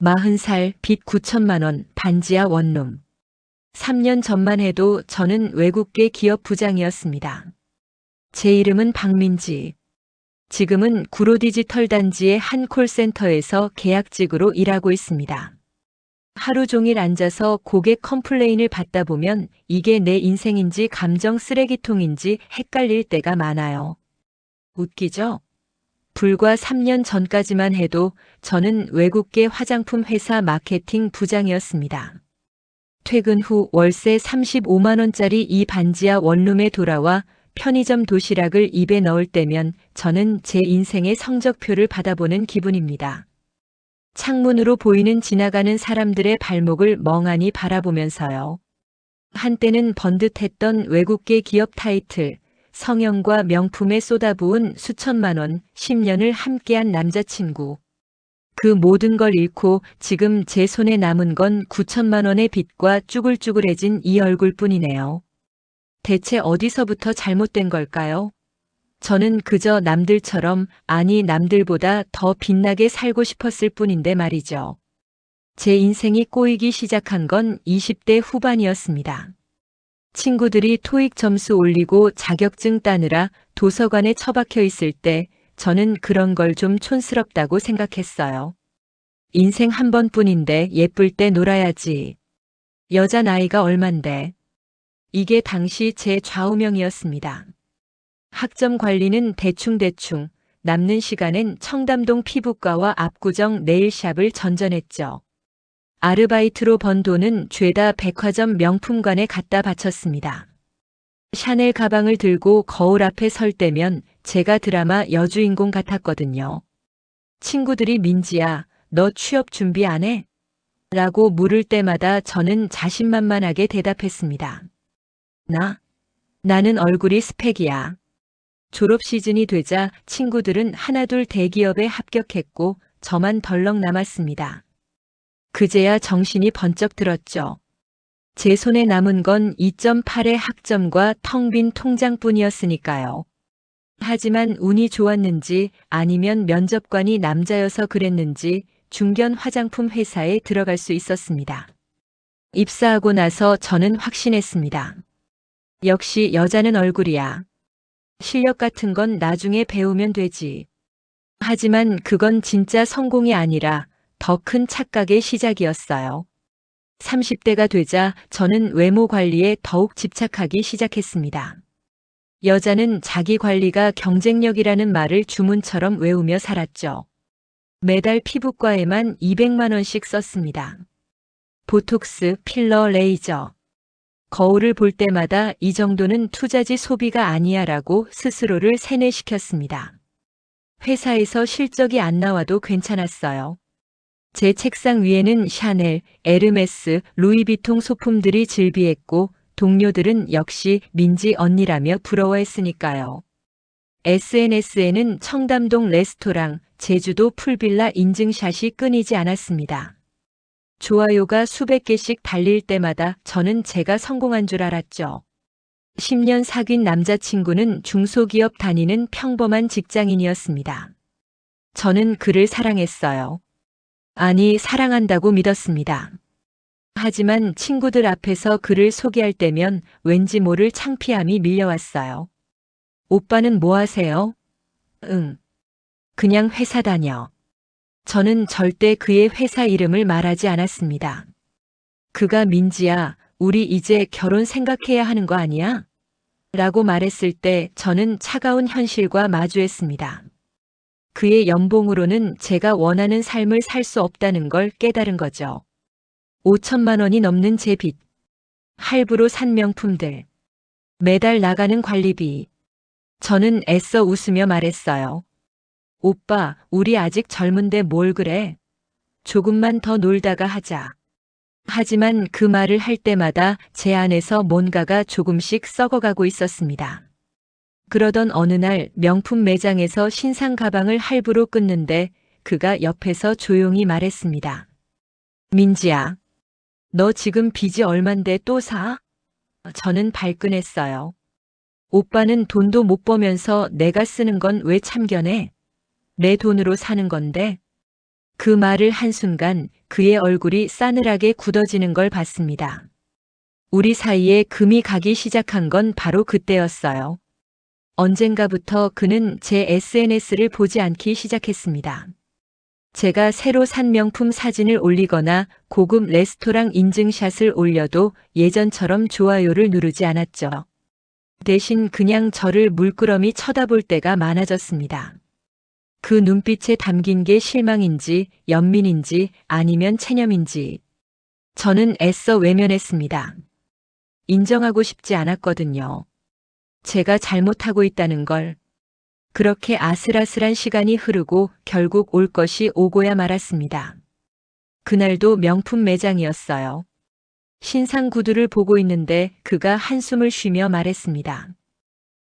40살, 빚 9천만 원, 반지하 원룸. 3년 전만 해도 저는 외국계 기업 부장이었습니다. 제 이름은 박민지. 지금은 구로디지털 단지의 한 콜센터에서 계약직으로 일하고 있습니다. 하루 종일 앉아서 고객 컴플레인을 받다 보면 이게 내 인생인지 감정 쓰레기통인지 헷갈릴 때가 많아요. 웃기죠? 불과 3년 전까지만 해도 저는 외국계 화장품 회사 마케팅 부장이었습니다. 퇴근 후 월세 35만 원짜리 이 반지하 원룸에 돌아와 편의점 도시락을 입에 넣을 때면 저는 제 인생의 성적표를 받아보는 기분입니다. 창문으로 보이는 지나가는 사람들의 발목을 멍하니 바라보면서요. 한때는 번듯했던 외국계 기업 타이틀, 성형과 명품에 쏟아부은 수천만 원, 10년을 함께한 남자친구. 그 모든 걸 잃고 지금 제 손에 남은 건 9천만 원의 빚과 쭈글쭈글해진 이 얼굴뿐이네요. 대체 어디서부터 잘못된 걸까요? 저는 그저 남들처럼, 아니 남들보다 더 빛나게 살고 싶었을 뿐인데 말이죠. 제 인생이 꼬이기 시작한 건 20대 후반이었습니다. 친구들이 토익 점수 올리고 자격증 따느라 도서관에 처박혀 있을 때 저는 그런 걸 좀 촌스럽다고 생각했어요. 인생 한 번뿐인데 예쁠 때 놀아야지. 여자 나이가 얼만데. 이게 당시 제 좌우명이었습니다. 학점 관리는 대충대충, 남는 시간엔 청담동 피부과와 압구정 네일샵을 전전했죠. 아르바이트로 번 돈은 죄다 백화점 명품관에 갖다 바쳤습니다. 샤넬 가방을 들고 거울 앞에 설 때면 제가 드라마 여주인공 같았거든요. 친구들이 민지야, 너 취업 준비 안 해? 라고 물을 때마다 저는 자신만만하게 대답했습니다. 나는 얼굴이 스펙이야. 졸업 시즌이 되자 친구들은 하나둘 대기업에 합격했고 저만 덜렁 남았습니다. 그제야 정신이 번쩍 들었죠. 제 손에 남은 건 2.8의 학점과 텅 빈 통장뿐이었으니까요. 하지만 운이 좋았는지 아니면 면접관이 남자여서 그랬는지 중견 화장품 회사에 들어갈 수 있었습니다. 입사하고 나서 저는 확신했습니다. 역시 여자는 얼굴이야. 실력 같은 건 나중에 배우면 되지. 하지만 그건 진짜 성공이 아니라 더 큰 착각의 시작이었어요. 30대가 되자 저는 외모 관리에 더욱 집착하기 시작했습니다. 여자는 자기 관리가 경쟁력이라는 말을 주문처럼 외우며 살았죠. 매달 피부과에만 200만 원씩 썼습니다. 보톡스, 필러, 레이저. 거울을 볼 때마다 이 정도는 투자지 소비가 아니야 라고 스스로를 세뇌시켰습니다. 회사에서 실적이 안 나와도 괜찮았어요. 제 책상 위에는 샤넬, 에르메스, 루이비통 소품들이 즐비했고 동료들은 역시 민지 언니라며 부러워했으니까요. SNS에는 청담동 레스토랑, 제주도 풀빌라 인증샷이 끊이지 않았습니다. 좋아요가 수백 개씩 달릴 때마다 저는 제가 성공한 줄 알았죠. 10년 사귄 남자친구는 중소기업 다니는 평범한 직장인이었습니다. 저는 그를 사랑했어요. 아니, 사랑한다고 믿었습니다. 하지만 친구들 앞에서 그를 소개할 때면 왠지 모를 창피함이 밀려왔어요. 오빠는 뭐 하세요? 그냥 회사 다녀. 저는 절대 그의 회사 이름을 말하지 않았습니다. 그가 민지야, 우리 이제 결혼 생각해야 하는 거 아니야? 라고 말했을 때 저는 차가운 현실과 마주했습니다. 그의 연봉으로는 제가 원하는 삶을 살 수 없다는 걸 깨달은 거죠. 5천만 원이 넘는 제 빚, 할부로 산 명품들, 매달 나가는 관리비. 저는 애써 웃으며 말했어요. 오빠, 우리 아직 젊은데 뭘 그래? 조금만 더 놀다가 하자. 하지만 그 말을 할 때마다 제 안에서 뭔가가 조금씩 썩어가고 있었습니다. 그러던 어느 날 명품 매장에서 신상 가방을 할부로 끊는데 그가 옆에서 조용히 말했습니다. 민지야, 너 지금 빚이 얼만데 또 사? 저는 발끈했어요. 오빠는 돈도 못 버면서 내가 쓰는 건 왜 참견해? 내 돈으로 사는 건데. 그 말을 한순간 그의 얼굴이 싸늘하게 굳어지는 걸 봤습니다. 우리 사이에 금이 가기 시작한 건 바로 그때였어요. 언젠가부터 그는 제 SNS를 보지 않기 시작했습니다. 제가 새로 산 명품 사진을 올리거나 고급 레스토랑 인증샷을 올려도 예전처럼 좋아요를 누르지 않았죠. 대신 그냥 저를 물끄러미 쳐다볼 때가 많아졌습니다. 그 눈빛에 담긴 게 실망인지 연민인지 아니면 체념인지 저는 애써 외면했습니다. 인정하고 싶지 않았거든요. 제가 잘못하고 있다는 걸. 그렇게 아슬아슬한 시간이 흐르고 결국 올 것이 오고야 말았습니다. 그날도 명품 매장이었어요. 신상 구두를 보고 있는데 그가 한숨을 쉬며 말했습니다.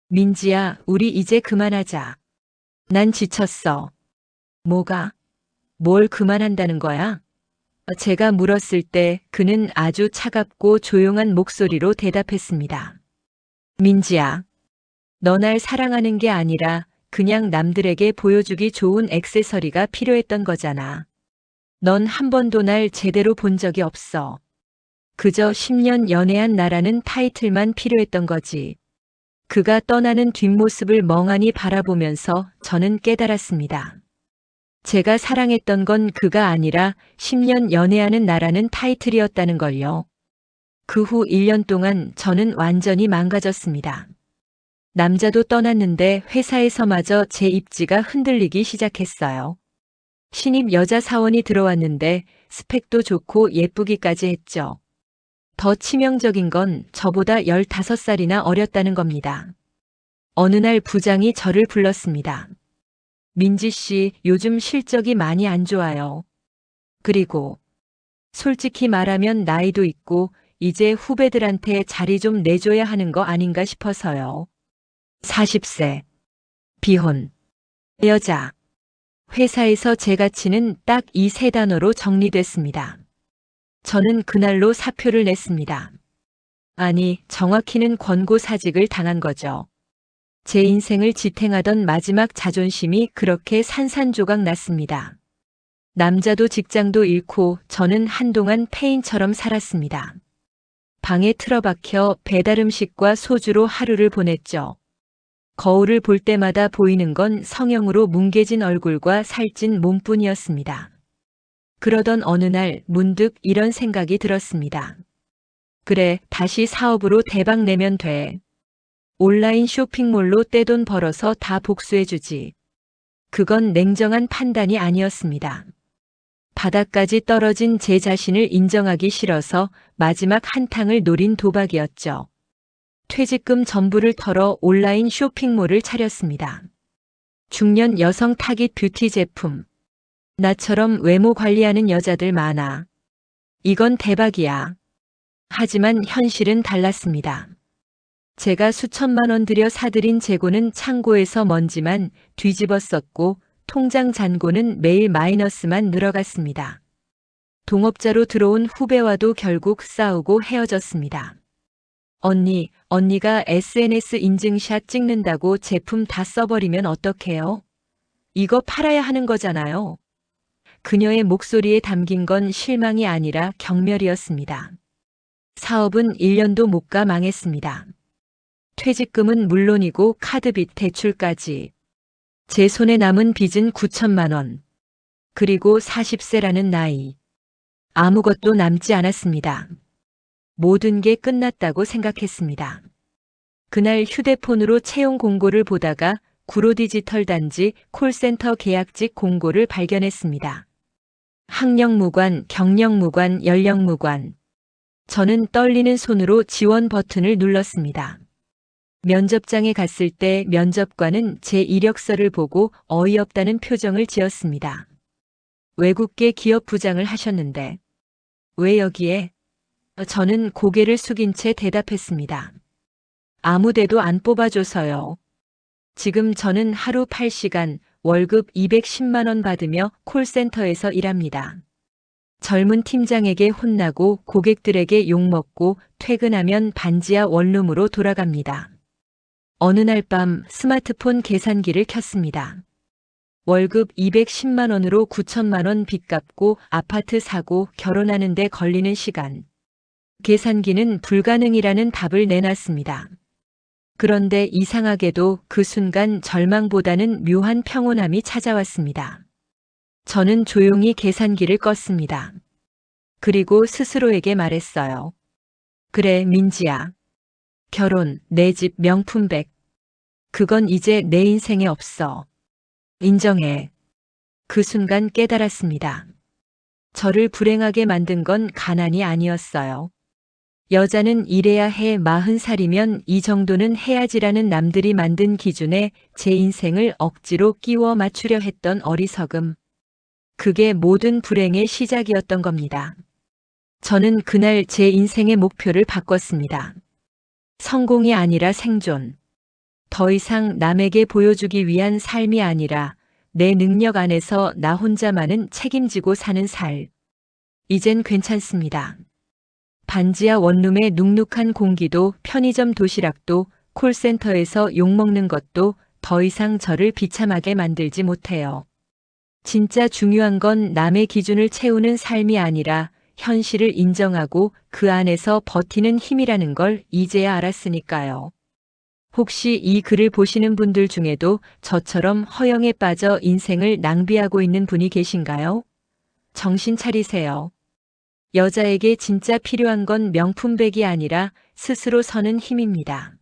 민지야, 우리 이제 그만하자. 난 지쳤어. 뭐가? 뭘 그만한다는 거야? 제가 물었을 때 그는 아주 차갑고 조용한 목소리로 대답했습니다. 민지야, 너 날 사랑하는 게 아니라 그냥 남들에게 보여주기 좋은 액세서리가 필요했던 거잖아. 넌 한 번도 날 제대로 본 적이 없어. 그저 10년 연애한 나라는 타이틀만 필요했던 거지. 그가 떠나는 뒷모습을 멍하니 바라보면서 저는 깨달았습니다. 제가 사랑했던 건 그가 아니라 10년 연애하는 나라는 타이틀이었다는 걸요. 그 후 1년 동안 저는 완전히 망가졌습니다. 남자도 떠났는데 회사에서마저 제 입지가 흔들리기 시작했어요. 신입 여자 사원이 들어왔는데 스펙도 좋고 예쁘기까지 했죠. 더 치명적인 건 저보다 15살이나 어렸다는 겁니다. 어느 날 부장이 저를 불렀습니다. 민지 씨, 요즘 실적이 많이 안 좋아요. 그리고 솔직히 말하면 나이도 있고 이제 후배들한테 자리 좀 내줘야 하는 거 아닌가 싶어서요. 40세, 비혼, 여자. 회사에서 제 가치는 딱 이 세 단어로 정리됐습니다. 저는 그날로 사표를 냈습니다. 아니, 정확히는 권고사직을 당한 거죠. 제 인생을 지탱하던 마지막 자존심이 그렇게 산산조각 났습니다. 남자도 직장도 잃고 저는 한동안 폐인처럼 살았습니다. 방에 틀어박혀 배달음식과 소주로 하루를 보냈죠. 거울을 볼 때마다 보이는 건 성형으로 뭉개진 얼굴과 살찐 몸뿐이었습니다. 그러던 어느 날 문득 이런 생각이 들었습니다. 그래, 다시 사업으로 대박 내면 돼. 온라인 쇼핑몰로 떼돈 벌어서 다 복수해주지. 그건 냉정한 판단이 아니었습니다. 바닥까지 떨어진 제 자신을 인정하기 싫어서 마지막 한탕을 노린 도박이었죠. 퇴직금 전부를 털어 온라인 쇼핑몰을 차렸습니다. 중년 여성 타깃 뷰티 제품. 나처럼 외모 관리하는 여자들 많아. 이건 대박이야. 하지만 현실은 달랐습니다. 제가 수천만 원 들여 사들인 재고는 창고에서 먼지만 뒤집었었고 통장 잔고는 매일 마이너스만 늘어갔습니다. 동업자로 들어온 후배와도 결국 싸우고 헤어졌습니다. 언니가 SNS 인증샷 찍는다고 제품 다 써버리면 어떡해요? 이거 팔아야 하는 거잖아요. 그녀의 목소리에 담긴 건 실망이 아니라 경멸이었습니다. 사업은 1년도 못 가 망했습니다. 퇴직금은 물론이고 카드빚 대출까지. 제 손에 남은 빚은 9천만 원. 그리고 40세라는 나이. 아무것도 남지 않았습니다. 모든 게 끝났다고 생각했습니다. 그날 휴대폰으로 채용 공고를 보다가 구로디지털 단지 콜센터 계약직 공고를 발견했습니다. 학력 무관, 경력 무관, 연령 무관. 저는 떨리는 손으로 지원 버튼을 눌렀습니다. 면접장에 갔을 때 면접관은 제 이력서를 보고 어이없다는 표정을 지었습니다. 외국계 기업 부장을 하셨는데 왜 여기에? 저는 고개를 숙인 채 대답했습니다. 아무 데도 안 뽑아줘서요. 지금 저는 하루 8시간 월급 210만 원 받으며 콜센터에서 일합니다. 젊은 팀장에게 혼나고 고객들에게 욕먹고 퇴근하면 반지하 원룸으로 돌아갑니다. 어느 날 밤 스마트폰 계산기를 켰습니다. 월급 210만 원으로 9천만 원 빚 갚고 아파트 사고 결혼하는데 걸리는 시간. 계산기는 불가능이라는 답을 내놨습니다. 그런데 이상하게도 그 순간 절망보다는 묘한 평온함이 찾아왔습니다. 저는 조용히 계산기를 껐습니다. 그리고 스스로에게 말했어요. 그래, 민지야. 결혼, 내 집, 명품백. 그건 이제 내 인생에 없어. 인정해. 그 순간 깨달았습니다. 저를 불행하게 만든 건 가난이 아니었어요. 여자는 이래야 해 40살이면 이 정도는 해야지라는 남들이 만든 기준에 제 인생을 억지로 끼워 맞추려 했던 어리석음. 그게 모든 불행의 시작이었던 겁니다. 저는 그날 제 인생의 목표를 바꿨습니다. 성공이 아니라 생존. 더 이상 남에게 보여주기 위한 삶이 아니라 내 능력 안에서 나 혼자만은 책임지고 사는 살. 이젠 괜찮습니다. 반지하 원룸의 눅눅한 공기도 편의점 도시락도 콜센터에서 욕먹는 것도 더 이상 저를 비참하게 만들지 못해요. 진짜 중요한 건 남의 기준을 채우는 삶이 아니라 현실을 인정하고 그 안에서 버티는 힘이라는 걸 이제야 알았으니까요. 혹시 이 글을 보시는 분들 중에도 저처럼 허영에 빠져 인생을 낭비하고 있는 분이 계신가요? 정신 차리세요. 여자에게 진짜 필요한 건 명품백이 아니라 스스로 서는 힘입니다.